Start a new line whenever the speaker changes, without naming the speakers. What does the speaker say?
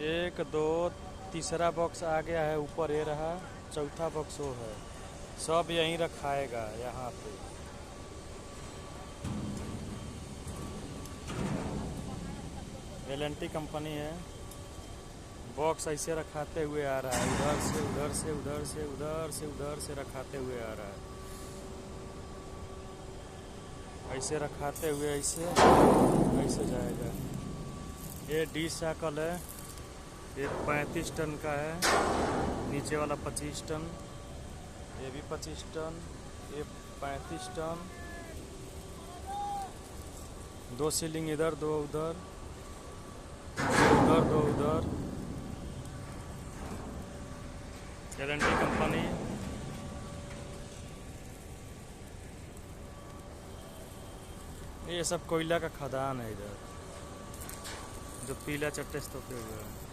एक दो तीसरा बॉक्स आ गया है, ऊपर ये रहा, चौथा बॉक्स वो है। सब यहीं रखाएगा यहाँ पे। एल&टी कंपनी है। बॉक्स ऐसे रखाते हुए आ रहा है, उधर से उधर से उधर से उधर से उधर से रखाते हुए आ रहा है। ऐसे रखाते हुए ऐसे ऐसे जाएगा। ये डी साइकिल है, ये 35 टन का है, नीचे वाला 25 टन, ये भी 25 टन, ये 35 टन। दो सीलिंग इधर, दो उधर, उधर दो उधर। L&T company. ये सब कोयला का खदान है इधर, जो पीला चट्टे से तोपे हुए है।